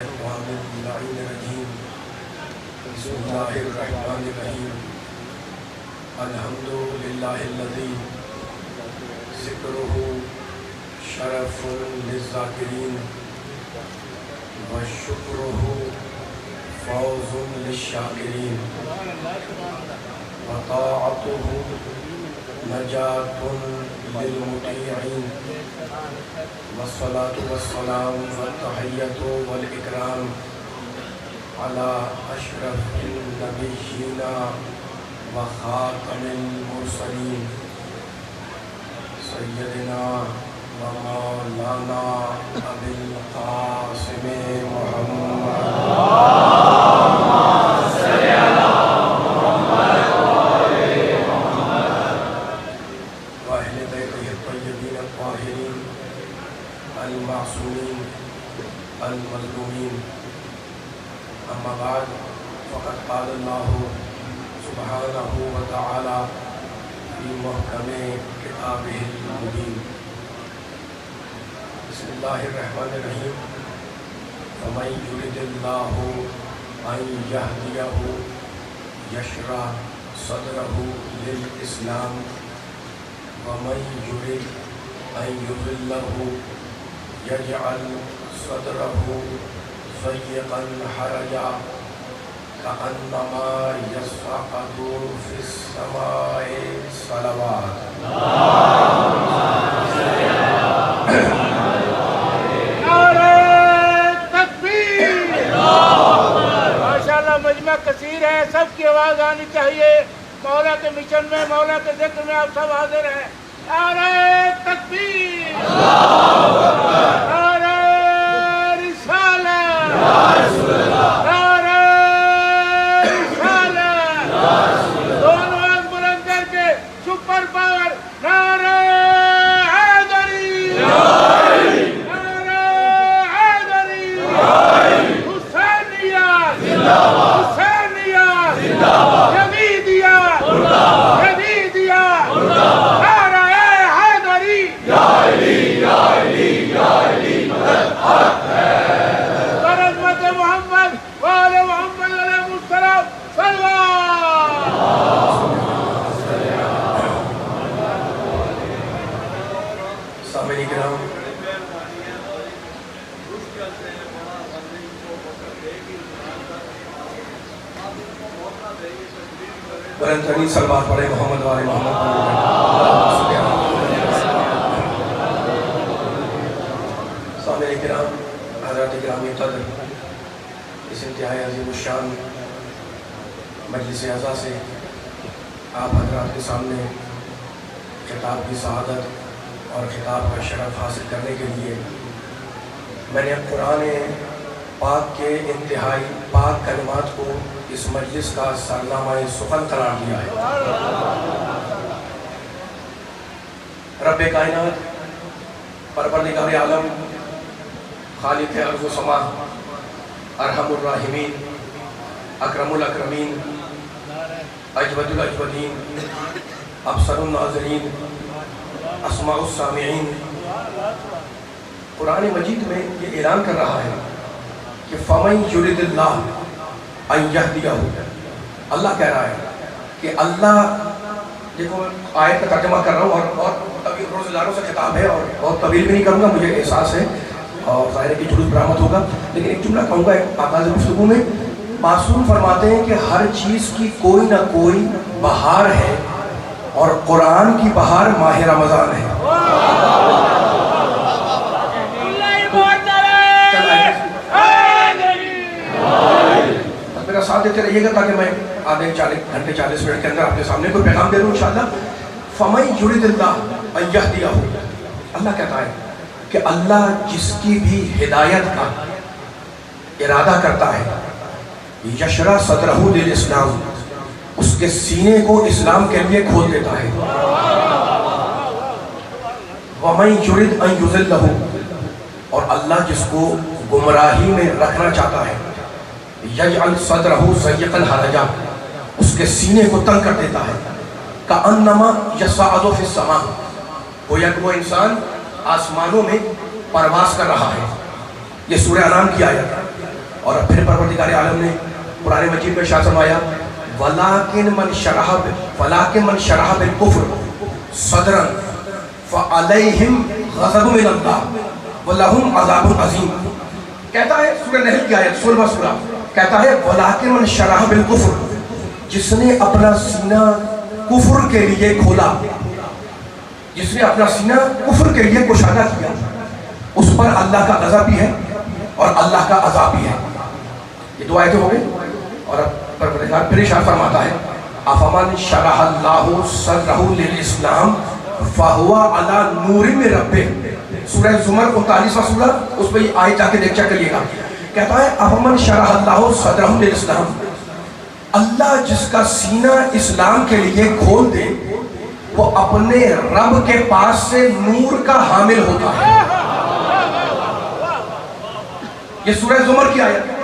بسم اللہ الرحمن الرحیم الحمد للہ الذی ذکرہ شرف للذاکرین وشکرہ فوز للشاکرین وطاعتہ نجات للمطیعین والصلاة والسلام والتحیۃ والاکرام على اشرف النبیین وخاتم المرسلین سیدنا و مولانا ابی القاسم محمد المعصومین المظلومین اما بعد فقد قال اللہ سبحانہ وتعالی فی محکم کتابہ المبین بسم اللہ الرحمن الرحیم فمن یرد اللہ ان یہدیہ یشرح صدرہ للاسلام ومن یرد ان یضلہ یجعل صدرہ ضيقا حرجا كأنما يصعد في السماء صلوات نعرہ تکبیر ماشاءاللہ مجمع کثیر ہے، سب کی آواز آنی چاہیے۔ مولا کے مشن میں، مولا کے ذکر میں آپ سب حاضر ہیں۔ نعرہ تکبیر، نعرہ رسالت، نعرہ رسالت، دونوں ہاتھ بلند کر کے سپر پاور نعرہ حیدری، نعرہ حیدری، حسینیت، حسینیت، یزیدیت، یزیدیت، نعرہ حیدری، یا علی یا علی یا علی مدد حق ہے، برحمت محمد وآل محمد علیہ السلام صلوات۔ سامعین کرام، بلند ترین صلوات پڑھیں محمد وآل محمد۔ سامعین کرام، حضرات گرامی قدر، اس انتہائی عظیم الشان مجلس اعزا سے آپ حضرات کے سامنے خطاب کی سعادت اور خطاب کا شرف حاصل کرنے کے لیے میں نے قرآن پاک کے انتہائی پاک کلمات کو اس مجلس کا سرنامہ سخن قرار دیا ہے۔ رب کائنات، پروردگار عالم، خالق ارض و سما، ارحم الراحمین، اکرم الاکرمین، اجود الاجودین، ابصر الناظرین، اسماع السامعین، قرآن مجید میں یہ اعلان کر رہا ہے کہ فَمَن يُرِدِ اللَّهُ أَن يَهْدِيَهُ، اللہ کہہ رہا ہے کہ اللہ، دیکھو آیت کا ترجمہ کر رہا ہوں اور طویل روزہ داروں سے خطاب ہے اور بہت طویل بھی نہیں کروں گا، مجھے احساس ہے اور ظاہر ہے کہ جلوس برآمد ہوگا، لیکن ایک جملہ کہوں گا آغاز گفتگو میں۔ معصوم فرماتے ہیں کہ ہر چیز کی کوئی نہ کوئی بہار ہے اور قرآن کی بہار ماہ رمضان ہے۔ میرا ساتھ دیتے رہیے گا تاکہ میں آدھے 40 منٹ کے اندر آپ کے سامنے کوئی پیغام دے دوں انشاءاللہ۔ فَمَن يُرِدِ اللَّهُ أَن يَهْدِيَهُ، اللہ کہتا ہے کہ اللہ جس کی بھی ہدایت کا ارادہ کرتا ہے، یشرح صدرہ للاسلام، اس کے سینے کو اسلام کے لیے کھول دیتا ہے۔ وَمَن يُرِدْ أَن يُضِلَّهُ، اور اللہ جس کو گمراہی میں رکھنا چاہتا ہے، یجعل صدرہ ضیقا حرجا، اس کے سینے کو تنگ کر دیتا ہے۔ کأنما یصعد فی السماء، گویا کہ وہ انسان آسمانوں میں پرواز کر رہا ہے۔ یہ سورہ انعام کی آیت ہے۔ اور پھر پروردگار عالم نے قرآن مجید میں ارشاد فرمایا وَلَٰكِن مَنْ شَرَحَ بِالْكُفْرِ صَدْرًا فَعَلَيْهِمْ غَضَبٌ مِّنَ اللَّهِ وَلَهُمْ عَذَابٌ عَظِيمٌ. کہتا ہے سورہ نحل کی آیت 16واں سورہ کہتا ہے وَلَٰكِن مَنْ شَرَحَ بِالْكُفْرِ جس نے اپنا سینہ کفر کے لیے کھولا, جس نے اپنا سینہ کفر کے لیے کشادہ کیا, اس پر اللہ کا غضب بھی ہے اور اللہ کا عذاب بھی ہے. یہ دو آیتیں ہو گئی. اور اب پروردگار پھر ارشاد فرماتا ہے افمن شرح اللہ صدرہ للاسلام فہو علی نور من ربہ. سورہ زمر 39واں سورہ, اس پہ یہ آیت جا کے چیک کریے گا. کہتا ہے افمن شرح اللہ صدرہ للاسلام, اللہ جس کا سینہ اسلام کے لیے کھول دے وہ اپنے رب کے پاس سے نور کا حامل ہوتا ہے. یہ سورہ زمر کی آیت.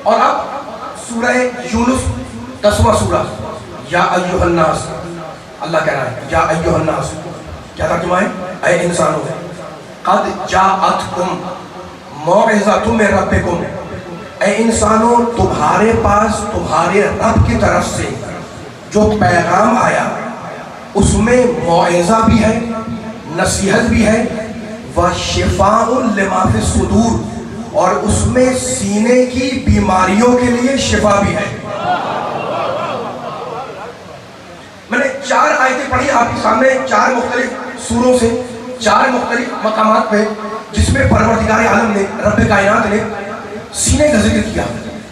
اور اب سورہ یونس 10واں سورہ یا ایھا الناس, اللہ کہہ رہا ہے یا ایھا الناس, کیا ترجمہ ہے؟ اے انسانوں قد جاءتکم موعظۃ من ربکم, اے انسانوں تمہارے پاس تمہارے رب کی طرف سے جو پیغام آیا اس میں موعظہ بھی ہے, نصیحت بھی ہے, وشفاء لما فی الصدور, اور اس میں سینے کی بیماریوں کے لیے شفا بھی ہے. میں نے 4 آیتیں پڑھی آپ کے سامنے 4 مختلف سوروں سے 4 مختلف مقامات پہ, جس میں پروردگار عالم نے رب کائنات نے سینے کا ذکر کیا.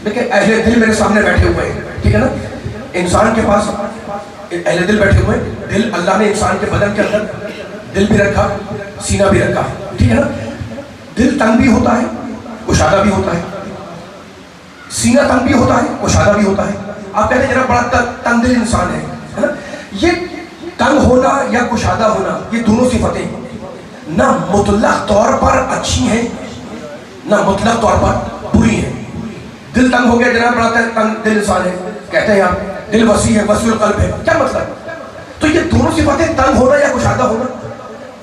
لیکن اہل دل میرے سامنے بیٹھے ہوئے ہیں, ٹھیک ہے نا. انسان کے پاس اہل دل بیٹھے ہوئے ہیں. دل اللہ نے انسان کے بدن کے اندر دل بھی رکھا, سینہ بھی رکھا, ٹھیک ہے نا. دل تنگ بھی ہوتا ہے, کشادہ بھی ہوتا ہے, سینہ تنگ بھی ہوتا ہے, کشادہ بھی ہوتا ہے. آپ کہتے ہیں جناب بڑا تنگ دل انسان ہے نا. یہ تنگ ہونا یا کشادہ ہونا یہ دونوں صفتیں نہ مطلق طور پر اچھی ہیں نہ مطلق طور پر بری ہیں. دل تنگ ہو گیا جناب بڑا تنگ دل انسان ہے, کہتے ہیں آپ دل وسیع ہے, وسیع القلب ہے, کیا مطلب؟ تو یہ دونوں صفتیں تنگ ہونا یا کشادہ ہونا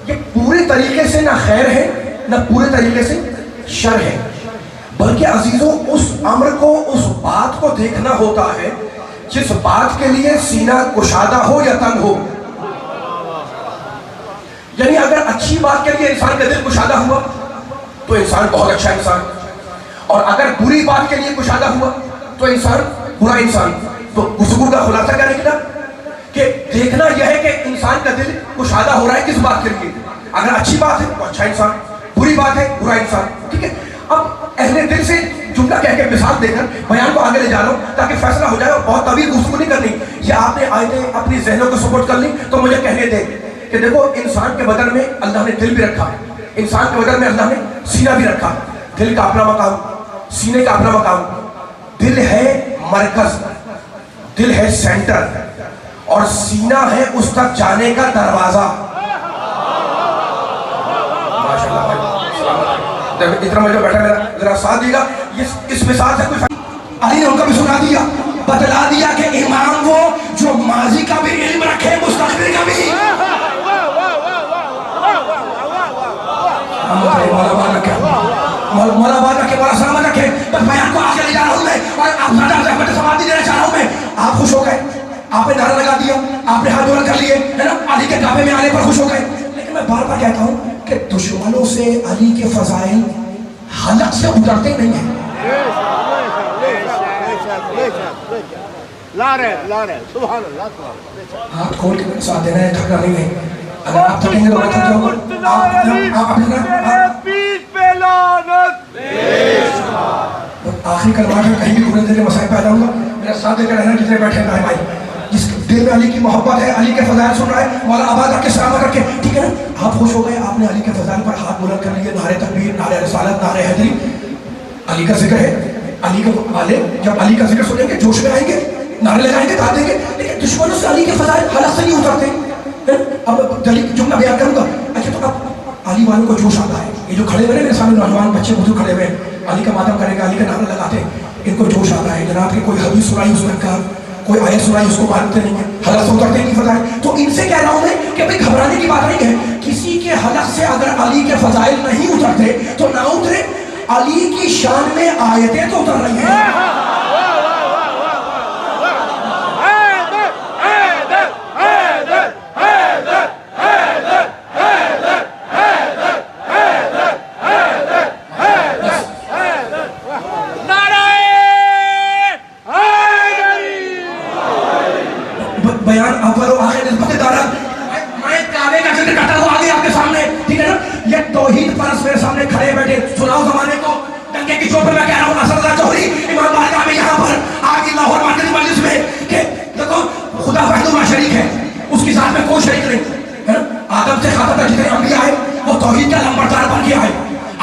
یہ پورے طریقے سے نہ خیر ہے نہ پورے طریقے سے شر ہے, بلکہ عزیزوں اس امر کو, اس بات کو دیکھنا ہوتا ہے جس بات کے لیے سینہ کشادہ ہو یا تنگ ہو. یعنی اگر اچھی بات کے لیے انسان کا دل کشادہ ہوا تو انسان بہت اچھا انسان, اور اگر بری بات کے لیے کشادہ ہوا تو انسان برا انسان. تو گفتگو کا خلاصہ کیا نکلا کہ دیکھنا یہ ہے کہ انسان کا دل کشادہ ہو رہا ہے کس بات کے لیے. اگر اچھی بات ہے تو اچھا انسان, بری بات ہے برا انسان, ٹھیک ہے. اب اہل دل سے جملہ کہہ کے مثال دے کر بیان کو آگے لے جا رہا ہوں تاکہ فیصلہ ہو جائے, اور بہت طویل گفتگو نہیں کرنی. یہ آپ نے آیتیں اپنی ذہنوں کو سپورٹ کر لی تو مجھے کہنے دیں کہ دیکھو انسان کے بدن میں اللہ نے دل بھی رکھا, انسان کے بدن میں اللہ نے سینہ بھی رکھا. دل کا اپنا مقام, سینے کا اپنا مقام. دل ہے مرکز, دل ہے سینٹر, اور سینہ ہے اس تک جانے کا دروازہ. اتنا مجھے بیٹھا میرا ذرا ساتھ دیے گا. اس مثال سے کچھ علی نے ان کا بھی سنا دیا, بتلا دیا کہ امام وہ جو ماضی کا بھی علم رکھے مستقبل کا بھی. مولا بات رکھے, مولا سلامت رکھے. بس بیان کو آگے لے جا رہا ہوں میں, اور آپ زیادہ زحمت سماعت دینا چاہ رہا ہوں میں. آپ خوش ہو گئے, آپ نے نعرہ لگا دیا, آپ نے ہاتھ بلند کر لیے, ہے نا, علی کے کعبے میں آنے پر خوش ہو گئے. لیکن میں بار بار کہتا ہوں کہ دشمنوں سے علی کے فضائل حلق سے اترتے نہیں ہیں. سبحان اللہ. ہاتھ کھول کے میرے ساتھ دینا ہے, تھکنا نہیں ہے. اگر آپ تھکیں گے تو میں تھک جاؤں گا. آخری کلمات میں کہیں بھی پورے دل کے مسائل پہ آ جاؤں گا. میرا ساتھ دے کر رہنا جتنے بیٹھے ہیں بھائی, جس دل میں علی کی محبت ہے, علی کے فضائل سن رہا ہے, مولا آباد رکھ کے سلامت رکھ کے, ٹھیک ہے نا. آپ خوش ہو گئے, آپ نے علی کے فضائل پر ہاتھ بلند کر لیے, نعرے تکبیر, نعرے رسالت, نعرے حیدری. علی کا ذکر ہے, علی کے والے جب علی کا ذکر سنیں گے جوش میں آئیں گے, نعرے لگائیں گے, گا دیں گے. لیکن دشمنوں سے علی کے فضائل حلق سے نہیں اترتے. اب جملہ بیان کروں گا. اچھا تو اب علی والوں کو جوش آتا ہے, یہ جو کھڑے ہوئے میرے سامنے نوجوان بچے بزرگ کھڑے ہوئے ہیں, علی کا ماتم کریں گے, علی کا نعرہ لگاتے ہیں, ان کو جوش آتا ہے جناب کہ کوئی حدیث سنائی اس میں کہا, کوئی آیت سنائی اس کو مانتے نہیں ہیں, حلق سے اترتے نہیں فضائل. تو ان سے کہہ رہا ہوں میں کہ بھئی گھبرانے کی بات نہیں ہے, کسی کے حلق سے اگر علی کے فضائل نہیں اترتے تو نہ اترے. علی کی شان میں آیتیں تو اتر رہی ہیں. بیان اول و آخر نسبت دارا. میں کعبے کا ذکر کرتا ہوں آگے آپ کے سامنے, ٹھیک ہے نا. یہ توحید پرست میرے سامنے کھڑے بیٹھے, سناؤ زمانے کو ڈنگے کی چوٹ پہ میں کہہ رہا ہوں اسد اللہ چوہدری امام بارگاہ میں یہاں پر آگے لاہور مارکیٹ مجلس میں کہ دیکھو خدا وحدہ لا شریک ہے, اس کی ذات میں کوئی شریک نہیں ہے نا. آدم سے خاتم تک جتنے انبیاء آئے وہ توحید کا لمبردار بن کے آئے.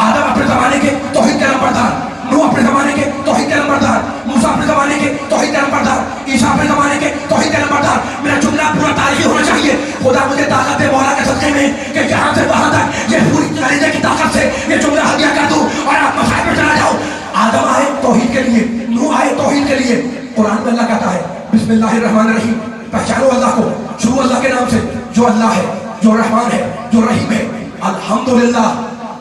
آدم اپنے زمانے کے توحید کا لمبردار, نوح اپنے زمانے کے توحید کا لمبردار, موسیٰ اپنے زمانے کے توحید کا لمبردار, عیسیٰ اپنے زمانے کے توحید کا لمبردار. میرا جملہ پورا تاریخی ہونا چاہیے. خدا مجھے طاقت دے مولا کے صدقے میں کہ جہاں سے وہاں تک یہ پوری کلیجے کی طاقت سے یہ جملہ ہدیہ کر دوں اور آپ مسائل پہ چلا جاؤ. آدم آئے توحید کے لیے, نوح آئے توحید کے لیے. قرآن میں اللہ کہتا ہے بسم اللہ الرحمن الرحیم, پہچانو اللہ کو, شروع اللہ کے نام سے جو اللہ ہے, جو رحمان ہے, جو رحیم ہے. الحمدللہ,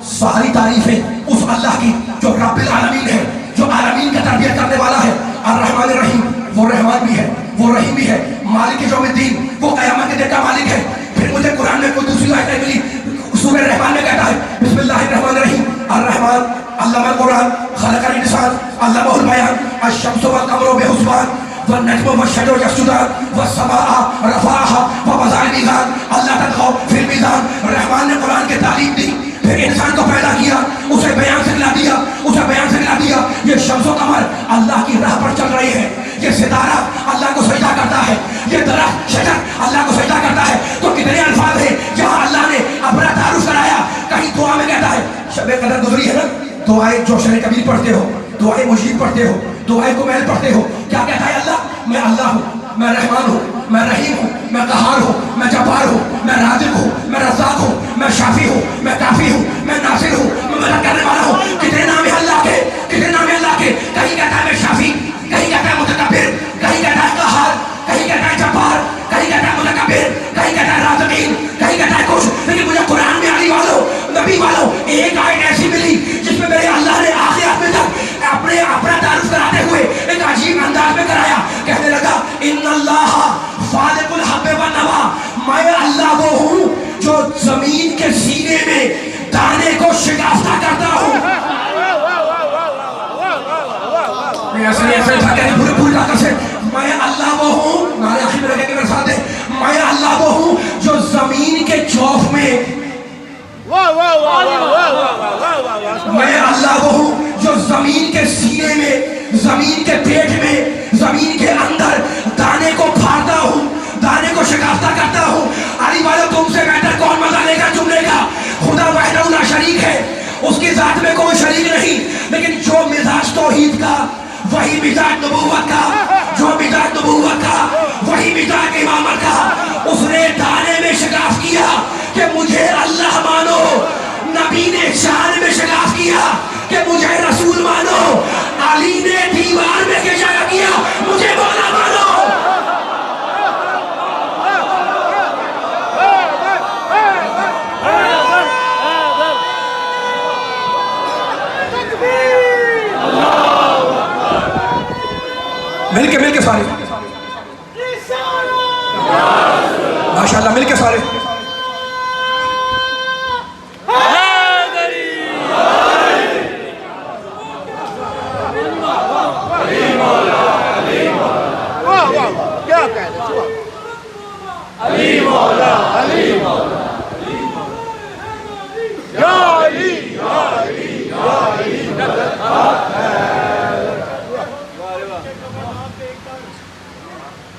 ساری تعریفیں اس اللہ کی جو رب العالمین ہے, جو عالمین کا تربیت کرنے والا ہے. الرحمن الرحیم, وہ رحمان بھی ہے, وہ رحیم بھی ہے. مالک یوم الدین, وہ قیامت کے دن کا مالک ہے. پھر مجھے قرآن میں کوئی دوسری آیت ملی, سورہ رحمان میں کہتا ہے بسم اللہ الرحمن الرحیم. الرحمن علم القرآن خلق الانسان علمہ البیان الشمس والقمر بحسبان والنجم والشجر يسجدان والسماء رفعها ووضع الميزان الا تطغوا في الميزان. رحمان نے قرآن کی تعلیم دی, پھر انسان کو پیدا کیا, اسے بیان سے کھلا دیا, اسے بیان سے کھلا دیا. یہ شمس و قمر اللہ کی راہ پر چل رہی ہے, یہ ستارہ اللہ کو سجدہ کرتا ہے, یہ درخت شجر اللہ کو سجدہ کرتا ہے. تو کتنے الفاظ ہیں جہاں اللہ نے اپنا تعارف کرایا. کہیں دعا میں کہتا ہے, شب قدر گزری ہے نا, دعائیں جوشن کبیر پڑھتے ہو, دعائیں مجید پڑھتے ہو, دعائیں کمیل پڑھتے ہو. کیا کہتا ہے اللہ؟ میں اللہ ہوں, میں رحمان ہوں, میں رحیم ہوں, میں قہار ہوں, میں جبار ہوں, میں رازق ہوں, میں رزاق ہوں, میں شافی ہوں, میں کافی ہوں, میں ناصر ہوں, میں مدد کرنے والا ہوں. کتنے نام ہیں اللہ کے, کتنے نام ہیں اللہ کے. کہیں کہتا ہے میں شافی, کہیں کہتا ہے متکبر, کہیں کہتا ہے قہار, کہیں کہتا ہے جبار, کہیں کہتا ہے متکبر, کہیں کہتا ہے رازقین, کہیں کہتا ہے کچھ. لیکن مجھے قرآن میں علی والوں, نبی والوں, ایک آیت ایسی ملی جس میں میرے اللہ نے آخر میں تک اپنا تعارف کراتے ہوئے ایک عجیب انداز میں کرایا. کہنے لگا ان اللہ فالق الحب والنوا, میں اللہ وہ ہوں جو زمین کے سینے میں دانے کو شکافتہ کرتا ہوں. میں اللہ وہ ہوں, نعرے آخر میں لگے کہ میرے ساتھ ہے, میں اللہ وہ ہوں جو زمین کے جوف میں, میں اللہ وہ ہوں جو زمین کے سینے میں, زمین کے پیٹ میں, زمین کے اندر دانے کو پھاڑتا ہوں, دانے کو شکافتہ کرتا ہوں. علی والے تم سے بہتر کون مزہ لے گا جملے کا. خدا وحدہ لا شریک ہے, اس کی ذات میں کوئی شریک نہیں, لیکن جو مزاج توحید کا وہی مزاج نبوت کا, جو مزاج نبوت کا وہی مزاج امامت کا. اس نے دانے میں شکاف کیا کہ مجھے اللہ مانو, نبی نے شان میں شکاف کیا کہ مجھے رسول مانو, علی نے دیوار میں کیا کیا مجھے مولا مانو. مل کے سارے ماشاءاللہ, مل کے سارے علی مولا, علی مولا, یا علی, یا علی, یا علی,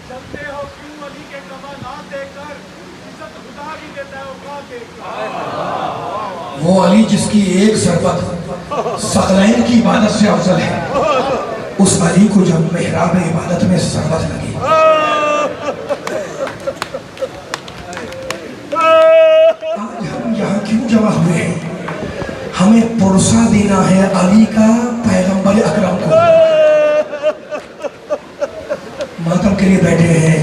چلتے ہو کیوں علی کے کمالات دیکھ کر, عزت خدا بھی دیتا ہے اوقات دیکھ کر. وہ علی جس کی ایک ضربت ثقلین کی عبادت سے افضل ہے, اس علی کو جب محراب عبادت میں ضربت لگی, آج ہم یہاں کیوں جمع ہوئے ہیں؟ ہمیں پرسہ دینا ہے علی کا پیغمبر اکرم کو. ماتم کے لیے بیٹھے ہیں,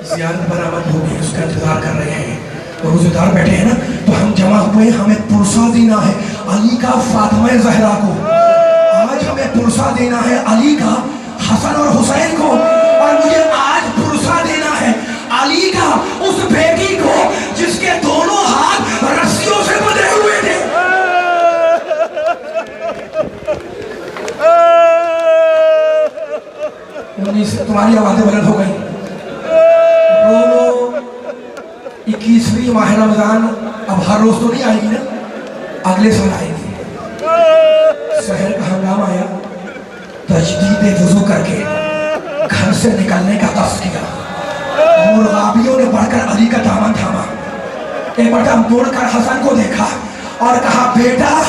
زیارت برآمد ہوگی, اس کا انتظار کر رہے ہیں, روزے دار بیٹھے ہیں نا, تو ہم جمع ہوئے, ہمیں پرسہ دینا ہے علی کا فاطمہ زہرا کو، آج ہمیں پرسہ دینا ہے علی کا حسن اور حسین کو، اور مجھے آج پرسہ دینا ہے علی کا اس بیٹی کو جس کے دونوں ہاتھ رسیوں سے بندھے ہوئے تھے۔ تمہاری آوازیں بلند ہو گئی، رو لو۔ 21ویں ماہ رمضان اب ہر روز تو نہیں آئے گی نا، اگلے سال آئے گی۔ سحر کا ہنگامہ آیا، تجدید وضو کر کے گھر سے نکلنے کا قصد کیا، مرغابیوں نے بڑھ کر علی کا دامن تھاما، ایک مرتبہ مڑ کر حسن کو دیکھا اور کہا بیٹا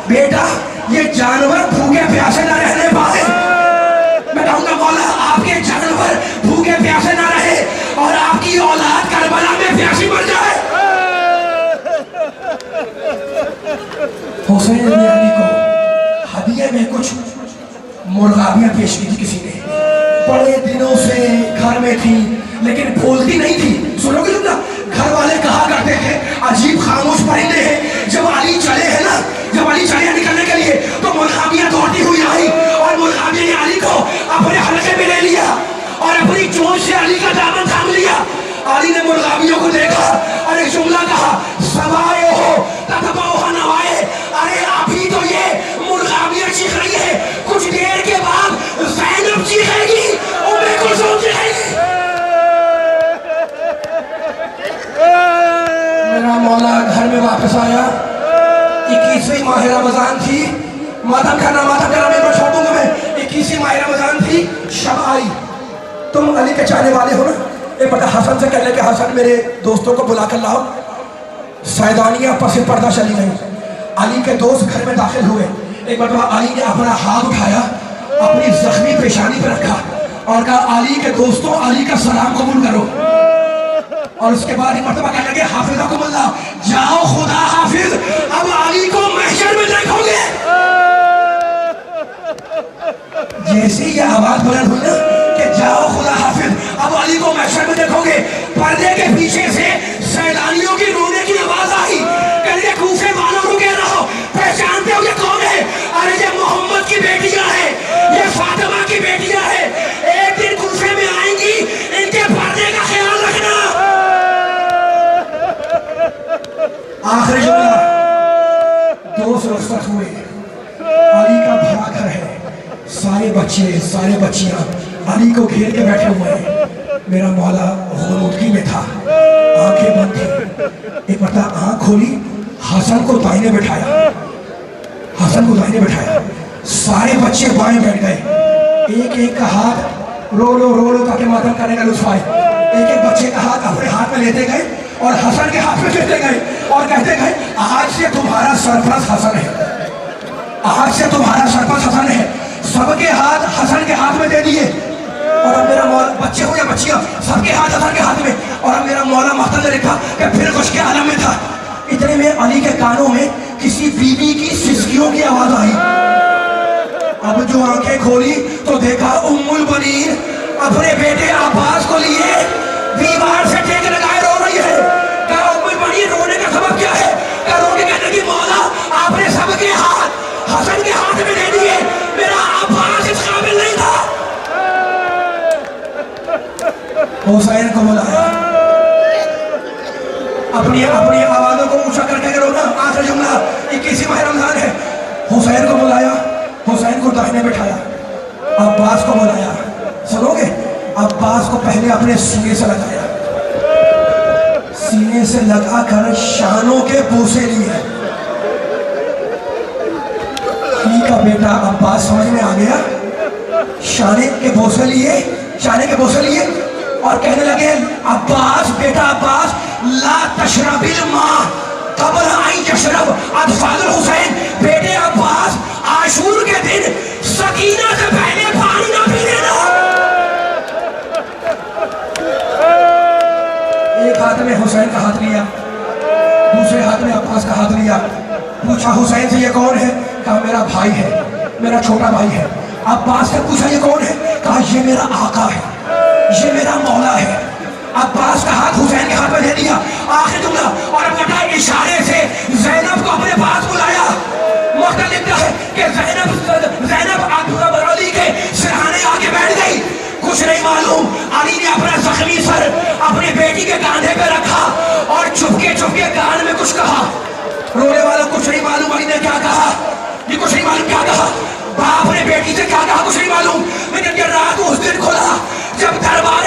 بیٹا یہ جانور بھوکے پیاسے نہ رہنے پائے، میں کہوں گا مولا آپ کے جانور بھوکے پیاسے نہ رہے اور آپ کی اولاد کربلا میں پیاسی مر جائے۔ حسین نے علی کو ہدیے میں کچھ مرغابیاں پیش کی تھی کسی نے، بڑے دنوں سے گھر میں تھی لیکن بھولتی نہیں تھی۔ سنو گے جملہ، گھر والے کہا کرتے تھے عجیب خاموش پرندے ہیں، جب علی چلے ہیں نا، جب علی چلے نکلنے کے لیے تو مرغابیاں دوڑتی ہوئی آئی اور مرغابیاں نے علی کو اپنے حلقے میں لے لیا اور اپنی چونچ سے علی کا دامن تھام لیا۔ علی نے مرغابیوں کو دیکھا اور ایک جملہ کہا سوائے ہو تتبعوها نوائے، ارے ابھی تو یہ مرغابیاں چیخ رہی ہے، کچھ دیر کے بعد زینب چیخے گی، ام کلثوم چیخے گی۔ میرا مولا گھر میں واپس آیا، 21ویں ماہ رمضان تھی، ماتم کرنا میں کو چھوڑ دوں گا میں، 21ویں ماہ رمضان تھی، شب آئی۔ تم علی کے چاہنے والے ہو نا، ایک بڑا حسن سے کہہ لے کہ حسن میرے دوستوں کو بلا کر لاؤ۔ سیدانیہ پس پردہ چلی گئی، علی کے دوست گھر میں داخل ہوئے، ایک مرتبہ علی نے اپنا ہاتھ اٹھایا، اپنی زخمی پیشانی پہ رکھا اور کہا علی کے دوستوں علی کا سلام قبول کرو، اور اس کے بعد ایک مرتبہ کہنے لگے حافظکم اللہ، جاؤ خدا حافظ، اب علی کو محشر میں دیکھو گے۔ جیسے یہ آواز بلند ہوئی نا کہ جاؤ خدا حافظ، اب علی کو محشر میں دیکھو گے، پردے کے پیچھے سے سیدانیوں کی رونے کی آواز آئی، کہنے کوفے والوں رکے رہو، پہچانتے ہو یہ کون ہے؟ ارے یہ محمد کی بیٹیاں ہیں، یہ فاطمہ کی بیٹیاں ہیں، ایک دن کوفے میں آئیں گی، ان کے پردے کا خیال رکھنا۔ آخری جملہ، دوست رخصت ہوئے، علی کا بھرا گھر ہے، سارے بچے سارے بچیاں علی کو گھیر کے بیٹھے ہوئے ہیں۔ میرا مولا غنودگی میں تھا، آنکھیں بند تھی، ایک مرتبہ آنکھ کھولی، حسن کو دائنے بٹھایا، حسن کو دائنے بٹھایا، سارے بچے بائیں بیٹھ گئے، ایک ایک کا ہاتھ رو لو تاکہ ماتم کرنے کا لطف آئے، ایک ایک بچے کا ہاتھ اپنے ہاتھ میں لیتے گئے اور حسن کے ہاتھ میں لیتے گئے اور کہتے گئے آج سے تمہارا سرپرست حسن ہے، آج سے تمہارا سرپرست حسن ہے۔ سب کے ہاتھ حسن کے ہاتھ میں دے دیے، اور اب میرا مولا، بچے ہو یا بچیاں، سب کے ہاتھ حسن کے ہاتھ میں، اور اب میرا مولا محتل نے لکھا کہ پھر خوش کے عالم میں تھا۔ اتنے میں علی کے کانوں میں کسی بیوی کی سسکیوں کی آواز آئی، اب جو آنکھیں کھولی تو دیکھا ام البنین اپنے بیٹے عباس کو لیے دیوار سے ٹیک لگائے رو رہی ہے۔ کہا ام البنین رونے کا سبب کیا ہے؟ کہا رو کے کہنے کی مولا آپ نے سب کے ہاتھ حسن کے ہاتھ میں دے دیے، میرا عباس اس قابل نہیں تھا۔ حسین کو بلایا، اپنی آوازوں کو اونچا کر کے رونا، آخری جملہ 21 ماہ رمضان ہے۔ حسین کو بلایا، حسین کو دائنے بٹھایا، عباس کو بلایا، سنو گے؟ عباس کو پہلے اپنے سینے سے لگایا، سینے سے لگا کر شانوں کے بوسے لیے۔ کا بیٹا عباس سمجھ میں آ گیا، شانے کے بوسے لیے اور کہنے لگے عباس بیٹا عباس لا تشرب الماء قبل ان یشرب اطفال الحسین، بیٹے عباس عاشور کے دن سکینہ سے پہلے پانی نہ پی لینا۔ ایک ہاتھ میں حسین کا ہاتھ لیا، دوسرے ہاتھ میں عباس کا ہاتھ لیا، پوچھا حسین سے یہ کون ہے؟ کہا میرا بھائی ہے، میرا چھوٹا بھائی ہے۔ عباس سے پوچھا یہ کون ہے؟ کہا یہ میرا آقا ہے، یہ میرا مولا ہے۔ عباس کا ہاتھ حسین کے ہاتھ میں دے دیا، آخر جملہ، اور اپنے اشارے سے زینب کو اپنے پاس بلایا۔ کہ زینب علی کے سرہانے آگے بیٹھ گئی. کچھ نہیں معلوم, علی نے اپنا زخمی سر اپنی بیٹی کے کاندھے پہ رکھا اور چپکے چپکے کان میں کچھ کہا. رونے والوں کچھ نہیں معلوم علی نے کیا کہا, یہ کچھ نہیں معلوم کیا کہا. باپ نے بیٹی سے کیا کہا کچھ نہیں معلوم, لیکن یہ رات اس دن کھلا جب دربار